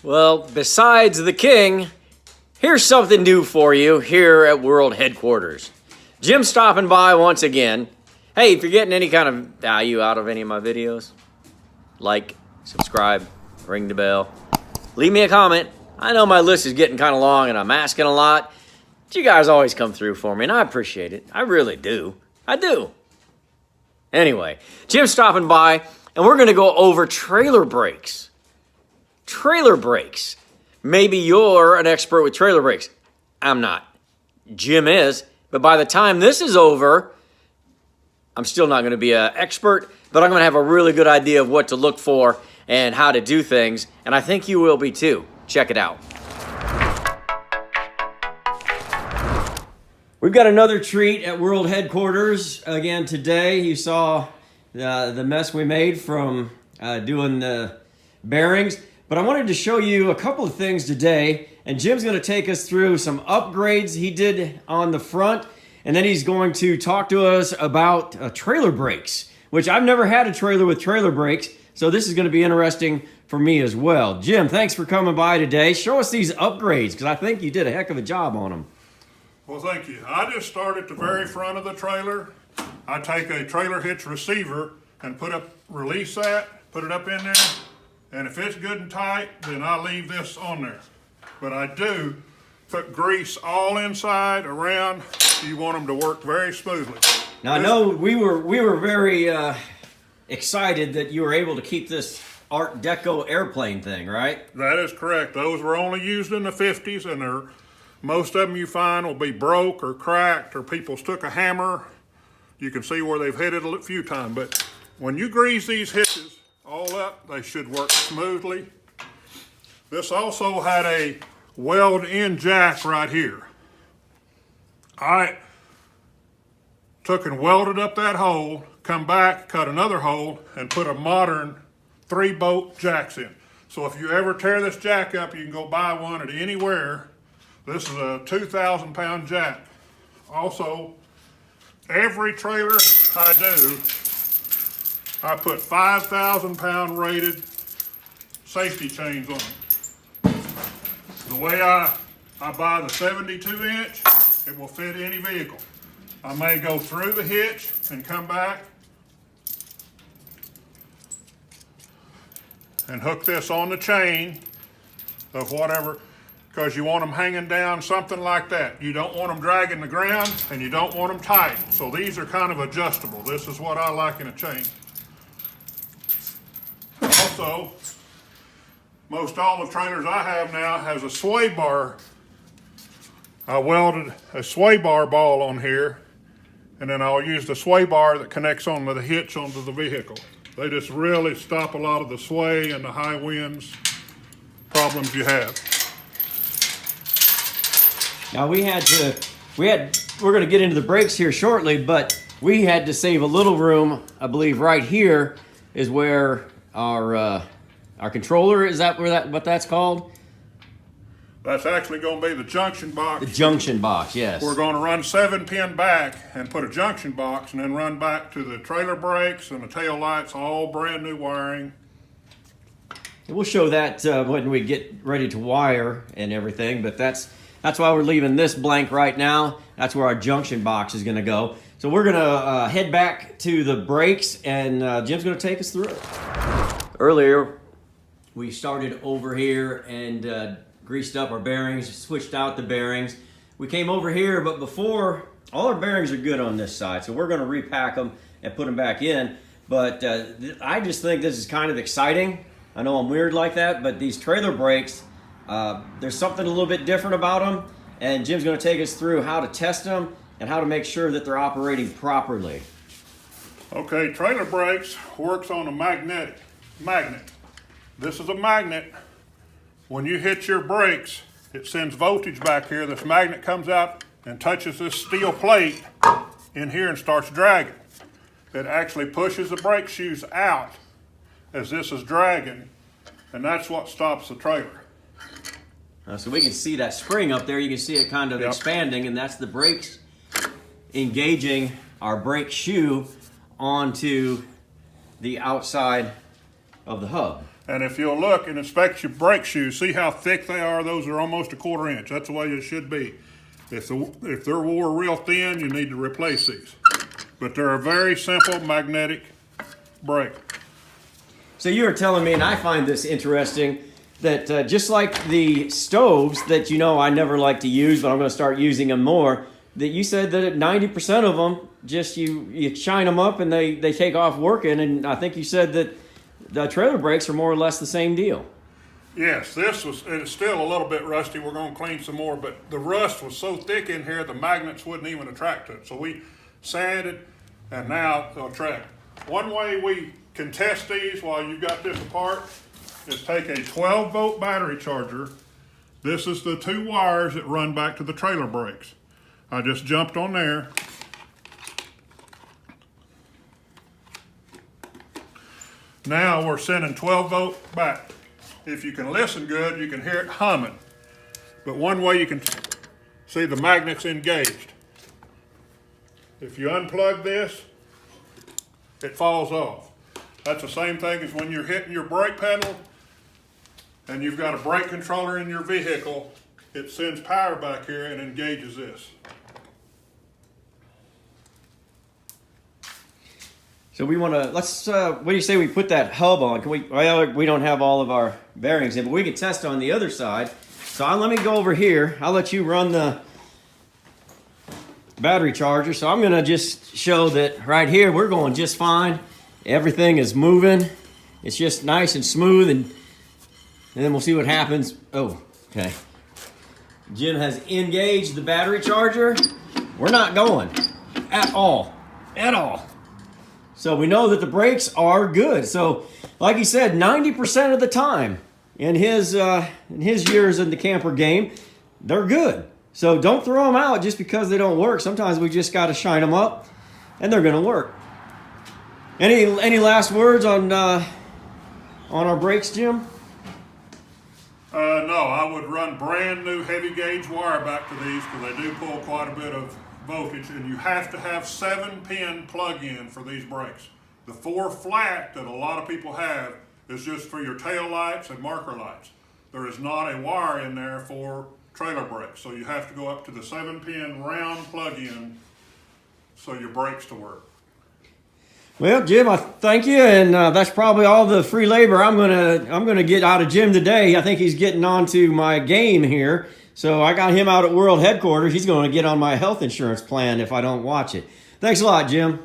Well, besides the king, here's something new for you here at World Headquarters. Jim's stopping by once again. Hey, if you're getting any kind of value out of any of my videos, like, subscribe, ring the bell, leave me a comment. I know my list is getting kind of long and I'm asking a lot, but you guys always come through for me and I appreciate it. I really do. I do. Anyway, Jim's stopping by and we're going to go over trailer brakes. Trailer brakes. Maybe you're an expert with trailer brakes. I'm not. Jim is. But by the time this is over, I'm still not going to be an expert, but I'm going to have a really good idea of what to look for and how to do things. And I think you will be too. Check it out. We've got another treat at World Headquarters again today. You saw the mess we made from doing the bearings. But I wanted to show you a couple of things today, and Jim's going to take us through some upgrades he did on the front, and then he's going to talk to us about trailer brakes, which I've never had a trailer with trailer brakes, so this is going to be interesting for me as well. Jim, thanks for coming by today. Show us these upgrades, because I think you did a heck of a job on them. Well, thank you. I just start at the very front of the trailer. I take a trailer hitch receiver and release that, put it up in there. And if it's good and tight, then I leave this on there. But I do put grease all inside, around. You want them to work very smoothly. Now I know we were very excited that you were able to keep this Art Deco airplane thing, right? That is correct. Those were only used in the 50s, and most of them you find will be broke or cracked, or people's took a hammer. You can see where they've hit it a few times. But when you grease these hitches all up, they should work smoothly. This also had a weld-in jack right here. I took and welded up that hole, come back, cut another hole, and put a modern 3-bolt jacks in. So if you ever tear this jack up, you can go buy one at anywhere. This is a 2,000-pound jack. Also, every trailer I do, I put 5,000-pound rated safety chains on them. The way I buy the 72-inch, it will fit any vehicle. I may go through the hitch and come back and hook this on the chain of whatever, because you want them hanging down, something like that. You don't want them dragging the ground, and you don't want them tight. So these are kind of adjustable. This is what I like in a chain. Also, most all the trailers I have now has a sway bar. I welded a sway bar ball on here, and then I'll use the sway bar that connects onto the hitch onto the vehicle. They just really stop a lot of the sway and the high winds problems you have. Now we're going to get into the brakes here shortly, but we had to save a little room. I believe right here is where our controller, is that what that's called? That's actually going to be the junction box. The junction box, yes. We're going to run 7-pin back and put a junction box, and then run back to the trailer brakes and the tail lights, all brand new wiring. We'll show that when we get ready to wire and everything, but that's why we're leaving this blank right now. That's where our junction box is going to go. So we're going to head back to the brakes, and Jim's going to take us through it. Earlier, we started over here and greased up our bearings, switched out the bearings. We came over here, but before, all our bearings are good on this side, so we're going to repack them and put them back in. But I just think this is kind of exciting. I know I'm weird like that, but these trailer brakes, there's something a little bit different about them, and Jim's going to take us through how to test them and how to make sure that they're operating properly. Okay, trailer brakes works on a magnet. This is a magnet. When you hit your brakes, it sends voltage back here. This magnet comes out and touches this steel plate in here and starts dragging. It actually pushes the brake shoes out as this is dragging, and that's what stops the trailer. So we can see that spring up there. You can see it kind of expanding, and that's the brakes engaging our brake shoe onto the outside of the hub. And if you'll look and inspect your brake shoes, see how thick they are? Those are almost a 1/4 inch. That's the way it should be. If they're wore real thin, you need to replace these. But they're a very simple magnetic brake. So you were telling me, and I find this interesting, that just like the stoves that I never like to use, but I'm going to start using them more, that you said that 90% of them, just you shine them up and they take off working, and I think you said that the trailer brakes are more or less the same deal. Yes, it's still a little bit rusty. We're going to clean some more, but the rust was so thick in here, the magnets wouldn't even attract to it. So we sanded, and now they'll attract. One way we can test these while you've got this apart is take a 12-volt battery charger. This is the 2 wires that run back to the trailer brakes. I just jumped on there. Now we're sending 12-volt back. If you can listen good, you can hear it humming. But one way you can see the magnet's engaged. If you unplug this, it falls off. That's the same thing as when you're hitting your brake pedal and you've got a brake controller in your vehicle. It sends power back here and engages this. So we want to, what do you say we put that hub on? Can we, well, we don't have all of our bearings in, but we can test on the other side. So let me go over here. I'll let you run the battery charger. So I'm going to just show that right here, we're going just fine. Everything is moving. It's just nice and smooth, and then we'll see what happens. Oh, okay. Jim has engaged the battery charger. We're not going at all. So we know that the brakes are good. So like he said, 90% of the time in his years in the camper game, they're good. So don't throw them out just because they don't work. Sometimes we just got to shine them up and they're going to work. Any last words on our brakes, Jim? No, I would run brand new heavy gauge wire back to these because they do pull quite a bit of voltage, and you have to have 7-pin plug-in for these brakes. The 4 flat that a lot of people have is just for your tail lights and marker lights. There is not a wire in there for trailer brakes, so you have to go up to the 7-pin round plug-in so your brakes to work. Well, Jim, I thank you, and that's probably all the free labor I'm gonna get out of Jim today. I think he's getting onto my game here. So I got him out at World Headquarters. He's going to get on my health insurance plan if I don't watch it. Thanks a lot, Jim.